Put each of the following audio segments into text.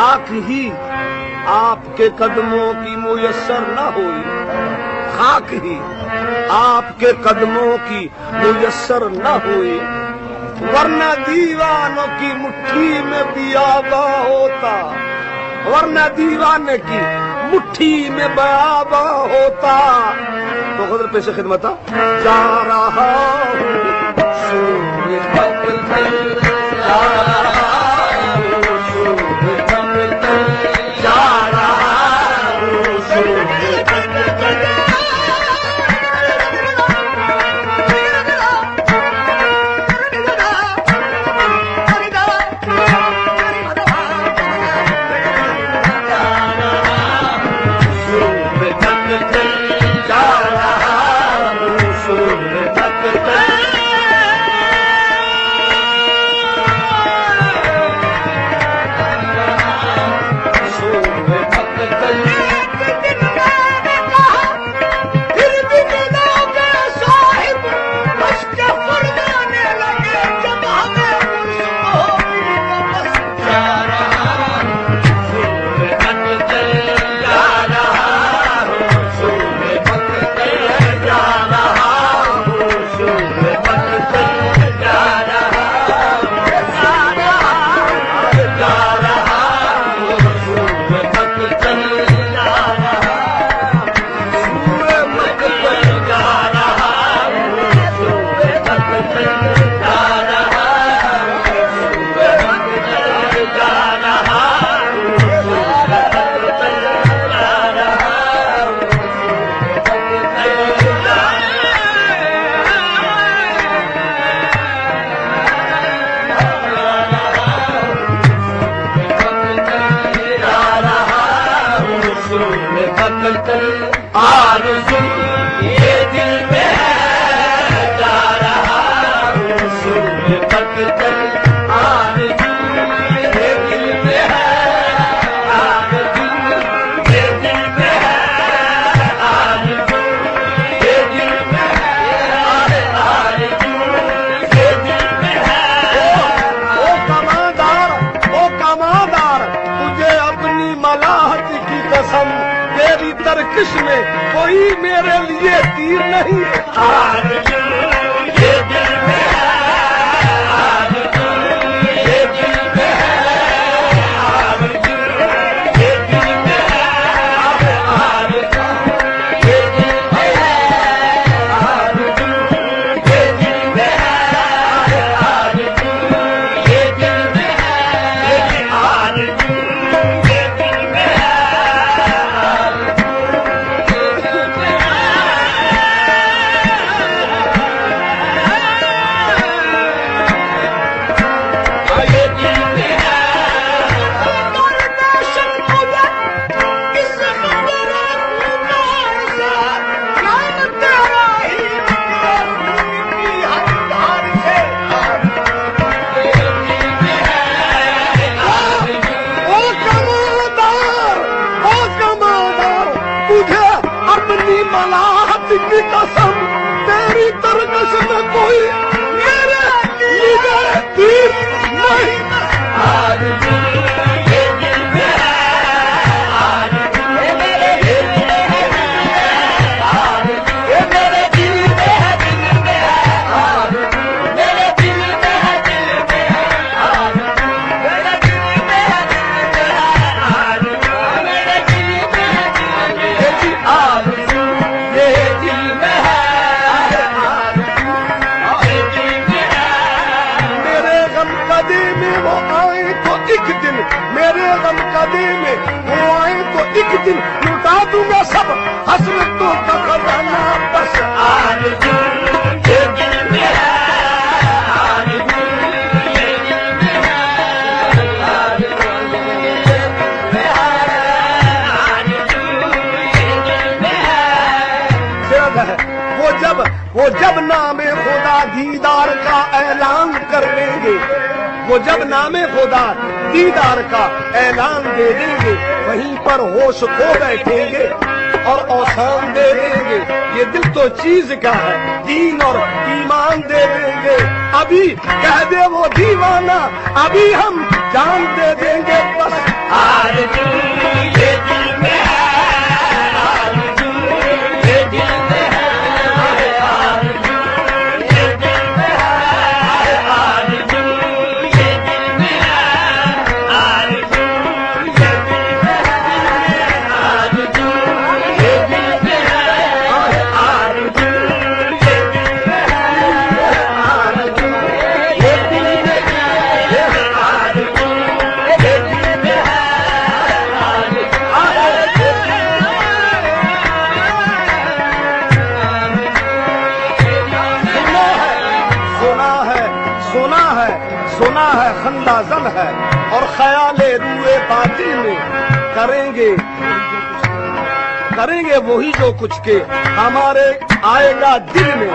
खाक ही आपके कदमों की मुयस्सर न हुई, खाक ही आपके कदमों की मुयस्सर न हुई, वरना दीवानों की मुट्ठी में बियाबा होता, वरना दीवाने की मुट्ठी में बियाबा होता। तो खुद पेश खिदमत जा रहा हूँ तरकश में कोई मेरे लिए तीर नहीं। ये दिल में है, ये दिल में है, ये दिल में है, ये दिल में है, ये दिल में है, ये दिल में की कसम तेरी तरकश में कोई मेरे लिए तीर नहीं। आज ये दिल में है, आज ये मेरे दिल में है, आज ये मेरे दिल में है, दिल में है, आज मेरे दिल में है, दिल में है, आज मेरे दिल में है, दिल में है, आज मेरे दिल में है, दिल में है, आज मेरे गम कदे में वो आए तो एक दिन लुटा दूंगा सब हसरतों का खजाना। बस आज ये दिल में है, आज ये दिल में है, आज ये दिल में है, आज ये दिल में है। वो जब नामे खुदा दीदार का ऐलान कर देंगे, वो जब नामे खुदा दीदार का ऐलान दे देंगे, वहीं पर होश खो बैठेंगे और औसान दे देंगे। ये दिल तो चीज का है, दीन और ईमान दे देंगे। अभी कह दे वो दीवाना, अभी हम जान दे देंगे बस। आरज़ू ये दिल में है, आरज़ू ये दिल में है, आरज़ू ये दिल में है, आरज़ू ये दिल में है, आरज़ू ये दिल में है, आरज़ू ये दिल में है, आरज़ू ये दिल में है, आरज़ू ये दिल में है, आरज़ू ये दिल में है। सुना है खंदाजन है और ख्याले रूए बातिल में करेंगे वही जो कुछ के हमारे आएगा दिल में।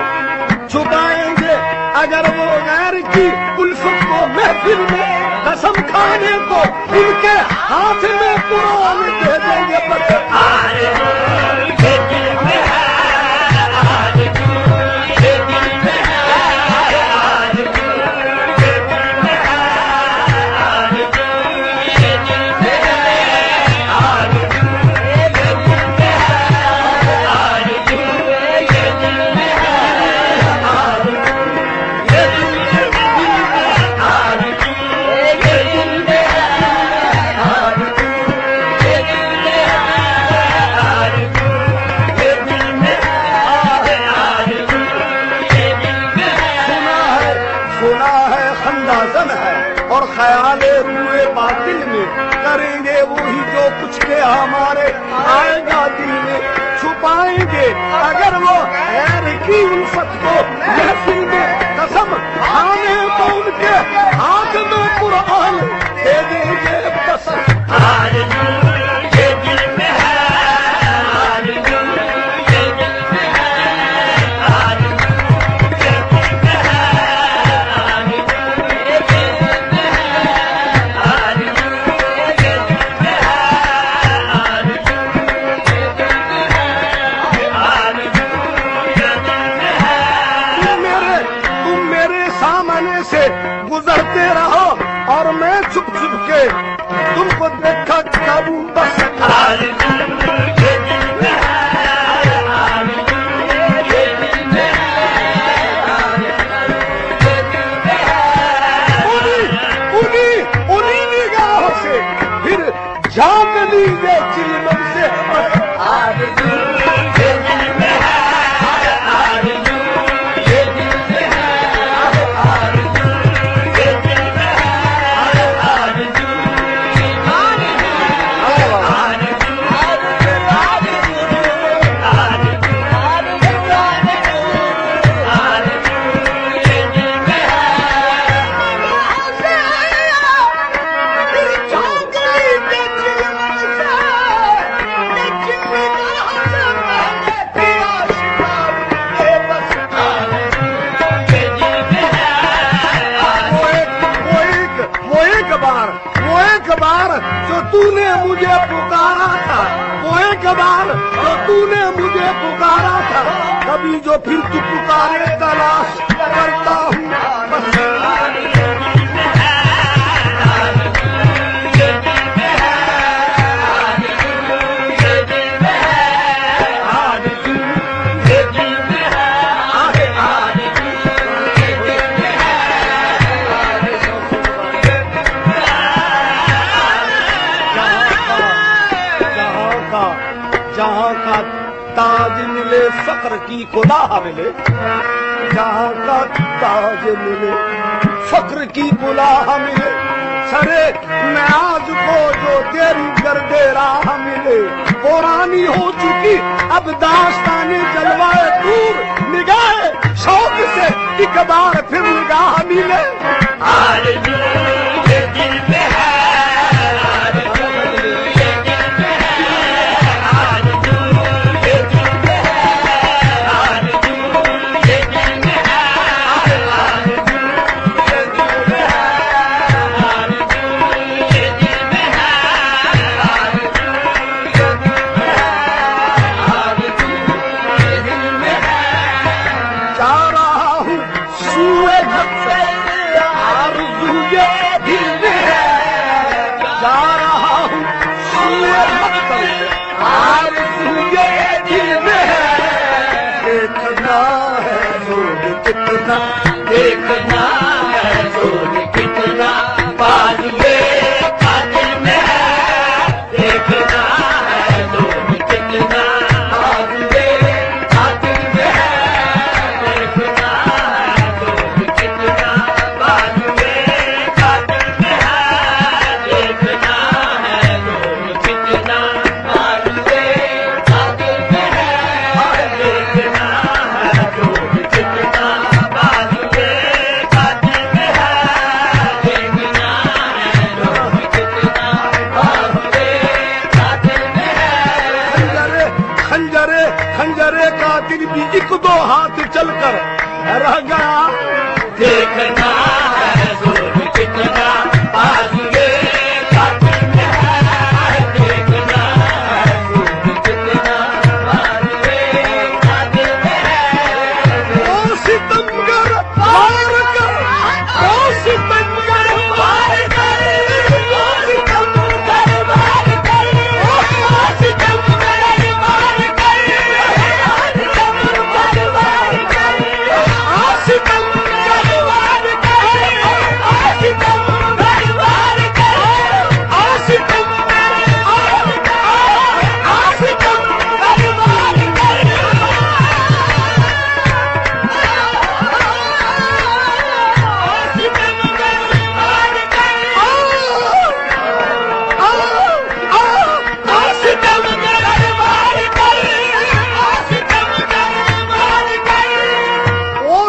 छुपाएंगे अगर वो गैर की उल्फत को महफिल में, कसम खाने को उनके हाथ में कुरान दे देंगे बस। ये दिल में है, आरज़ू ये दिल में है, आरज़ू ये दिल में है, आरज़ू ये दिल में है, आरज़ू ये दिल में है, आरज़ू ये दिल में है, आरज़ू ये दिल में है, आरज़ू ये दिल में है, आरज़ू ये दिल में है, आरज़ू ये दिल में है, आरज़ू ये दिल में है। सुना है खंदाजन है और ख्याले रूए बातिल में करेंगे वही जो कुछ के हमारे आएगा दिल में। छुपाएंगे अगर वो गैर की उल्फत को महफिल में, कसम खाने को उनके हाथ में कुरान दे देंगे बस। आरज़ू ये दिल में है, आरज़ू ये दिल में है, आरज़ू ये दिल में है, आरज़ू ये दिल में है, आरज़ू ये दिल में है, आरज़ू ये दिल में है, आरज़ू ये दिल में है। तुम मेरे सामने से गुजरते रहो और मैं छुप छुप के तुमको देखा करूं बस। आरज़ू ये दिल में है, आरज़ू ये दिल में है, आरज़ू ये दिल में है। उन्हीं निगाहों से फिर झांक लीजिए चिलमन से बस। आरज़ू ये दिल में है, आरज़ू ये दिल में है, आरज़ू ये दिल में है, आरज़ू वो एक बार जो तूने मुझे पुकारा था, वो एक बार जो तूने मुझे पुकारा था, कभी जो फिर तू पुकारे तलाश करता हूँ बस। जहाँ का ताज मिले फक्र की खुदा मिले, जहाँ का ताज मिले फक्र की गुलाह मिले, सरे नाज को जो तेरी गर्दे राह मिले। पुरानी हो चुकी अब दास्तानी जलवाए दूर, निगाह शौक से एक बार फिर निगाह मिले। आरज़ू ये दिल में है, जा रहा हूँ सूए खंजरे का दिन भी एक दो हाथ चलकर रह गया। देखना है जोर कितना आगे कातिल में है, देखना है जोर कितना आगे कातिल में है। ओ सितमगर वार कर, ओ सितमगर वार कर, ओ सितमगर वार कर, ओ सितमगर वार कर, ओ सितमगर वार कर, ओ सितमगर वार कर, ओ सितमगर वार कर, ओ सितमगर वार कर।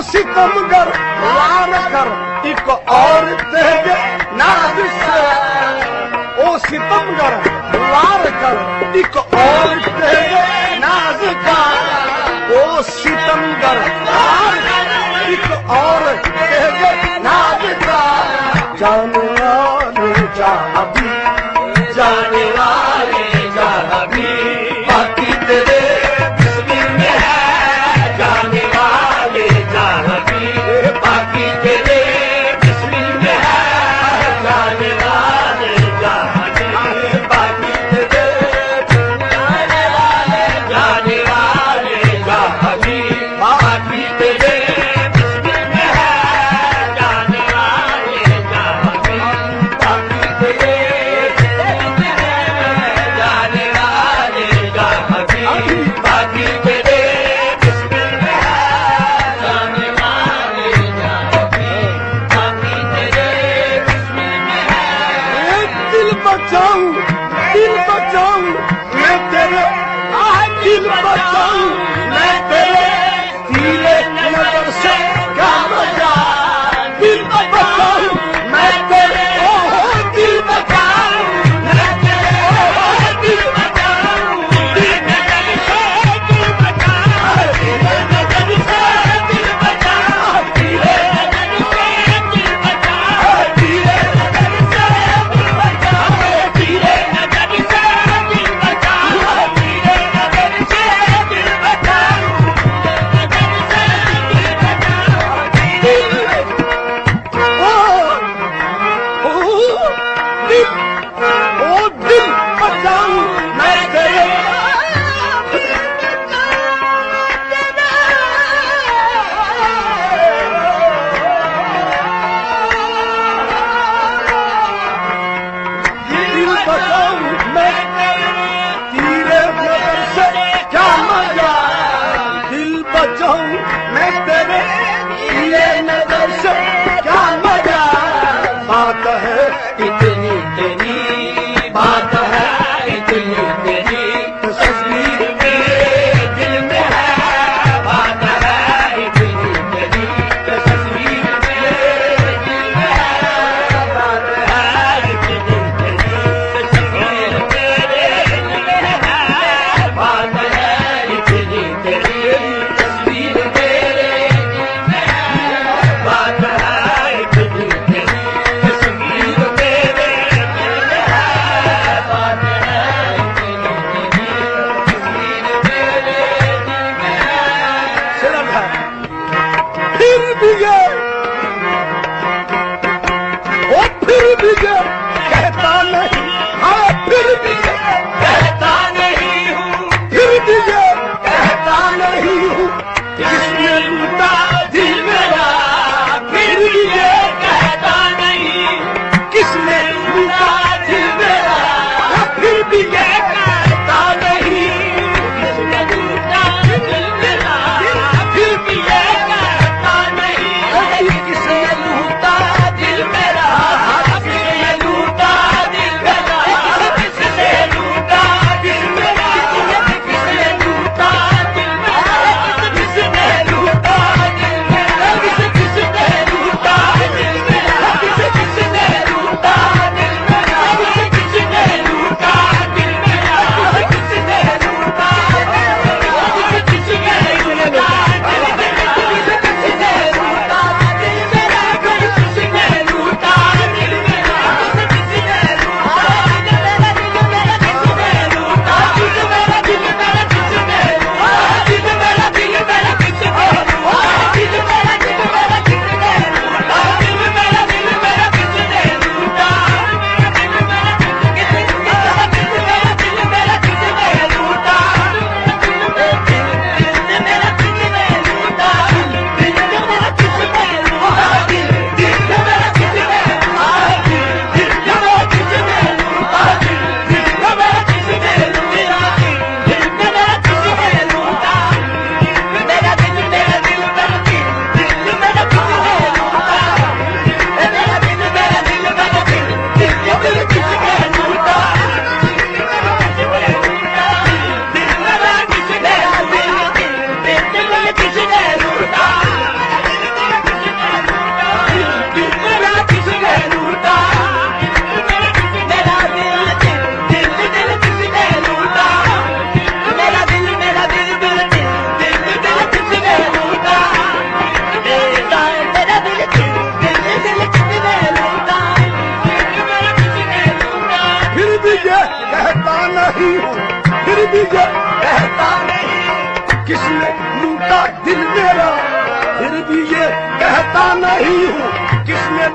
सितमगर वार कर एक और देंगे नाज से, ओ सितमगर वार कर एक और देंगे नाज का, ओ सितमगर वार कर एक और देंगे नाज का। जाने वाले जा अभी, जाने वाले जा अभी, बाकी तेरे किस्मत में है। जाने वाले जा अभी, बाकी तेरे किस्मत में है। जाने वाले जा अभी, बाकी तेरे, जाने वाले जा अभी, बाकी तेरे किस्मत में है। जाने वाले जा अभी, बाकी तेरे किस्मत में है। जाने वाले जा अभी, बाकी तेरे किस्मत में है। जाने वाले जा अभी, बाकी तेरे किस्मत में है। दिल बचाऊं, दिल बचाऊं मैं तेरे, दिल बचाऊं मैं तेरे, तेरे नजर से क्या बचा। दिल बचाऊं मैं तेरे, दिल बचाऊं मैं तेरे, दिल बचाऊं, दिल नजर से दिल बचाऊं, दिल नजर से दिल बचाऊं, दिल नजर से दिल बचाऊं, दिल नजर से दिल बचाऊं, दिल नजर से दिल बचाऊं, दिल नजर से दिल बचाऊं।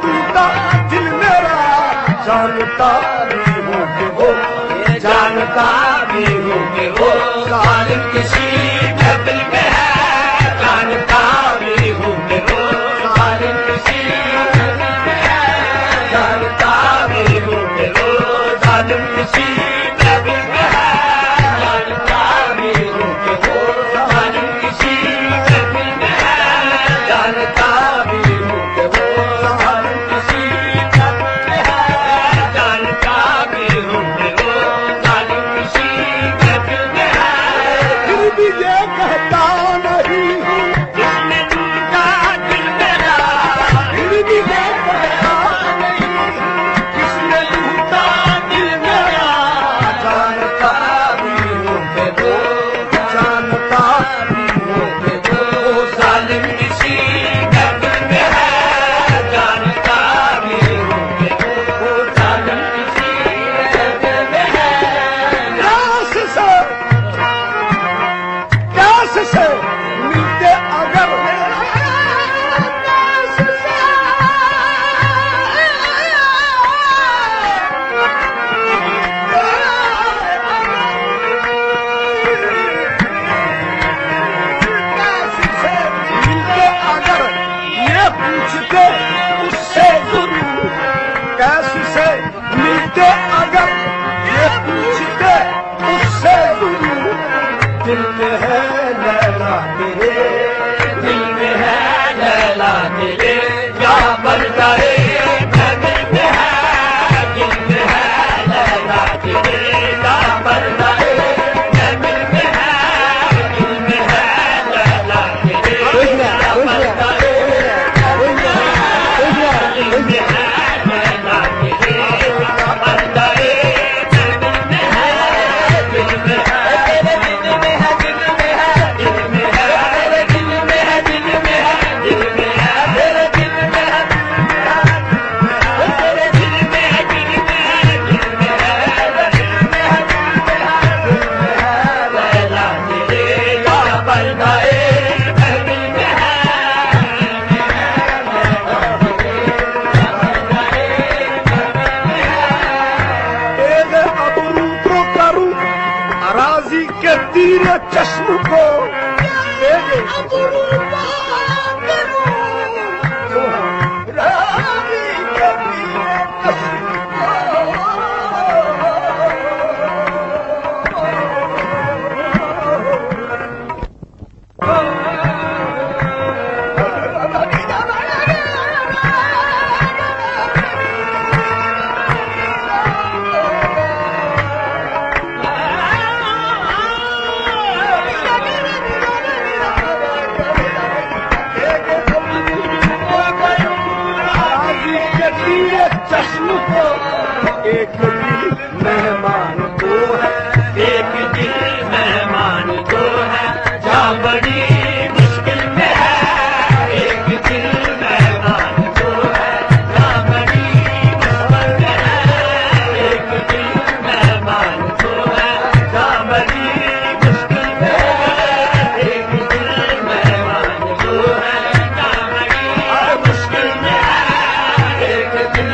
टूटा दिल मेरा जानता भी हूँ कि वो जानता भी हूँ कि वो जालिम किसी महफिल में है जानता भी हूँ कि वो जालिम किसी महफिल में है जानता भी हूँ कि वो जालिम किसी महफिल में है जानता भी हूँ कि वो जालिम किसी महफिल में है जानता भी हूँ कि वो जालिम किसी महफिल में है जानता भी हूँ कि वो जालिम किसी महफिल में है फिर भी ये कहता नहीं हूँ जिसने टूटा दिल मेरा फिर भी ये कहता नहीं किसने टूटा दिल मेरा जानता भी हूँ कि वो जानता भी हूँ कि वो जालिम किसी महफिल में है जानता भी हूँ कि वो जालिम किसी महफिल में है प्यास से मिलते अगर ये पूछते उससे जरूर कैसे मिलते अगर ये पूछते उससे जरूर दिल में है लैला तेरे दिल में है लैला तेरे क्या बन जाए दिल में है दिल में है लैला तेरे क्या बन जाए दिल में है दिल में है लैला तेरे क्या बन जाए तीरे चश्म को चश्म को एक दिल मेहमान को है एक दिल मेहमान को है जा बड़ी मुश्किल में है एक दिल मेहमान को है जा बड़ी मुश्किल में है एक दिल मेहमान को है जा बड़ी मुश्किल में है एक दिल मेहमान को है जा बड़ी मुश्किल में है एक दिल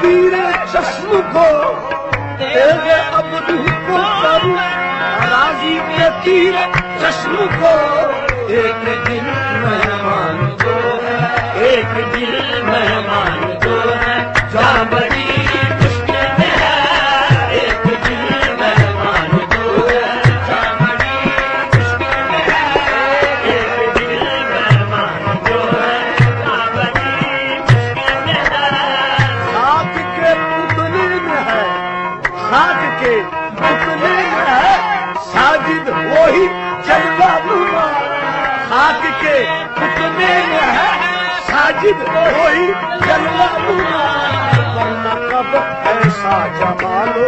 तीरे चश्म को तेरे अब रूह को करूं राजी के तीरे चश्म को एक दिल मेहमान को है एक दिल मेहमान को है जा बड़ी मुश्किल में है एक दिल मेहमान को है जा बड़ी मुश्किल में है एक दिल मेहमान को है जा बड़ी मुश्किल में है साथ के पुतले में है साजिद वही जलवा दूंगा साथ के पुतले में है साजिद वही जलवालुमा वरना कब ऐसा जमालो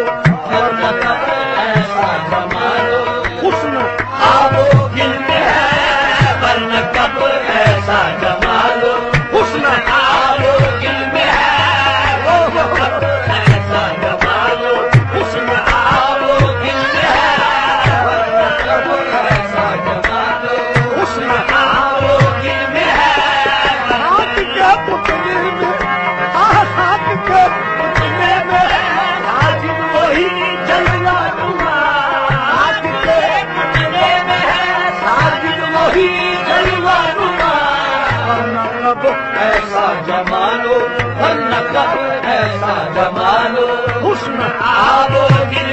वरना कब ऐसा जमालो हुस्न आबो दिल में है वरना कब ऐसा जमालो हुस्न आबो दिल में है वो कब ऐसा जमालो हुस्न आबो दिल में है वरना कब ऐसा जमालो हुस्न आबो दिल में है हाथ के पुतले में हाथ के पुतले में साजिद वही जलवालुमा हाथ के पुतले में है साजिद वही जलवालुमा वरना कब ऐसा जमालो वरना कब ऐसा जमालो हुस्न आबो दिल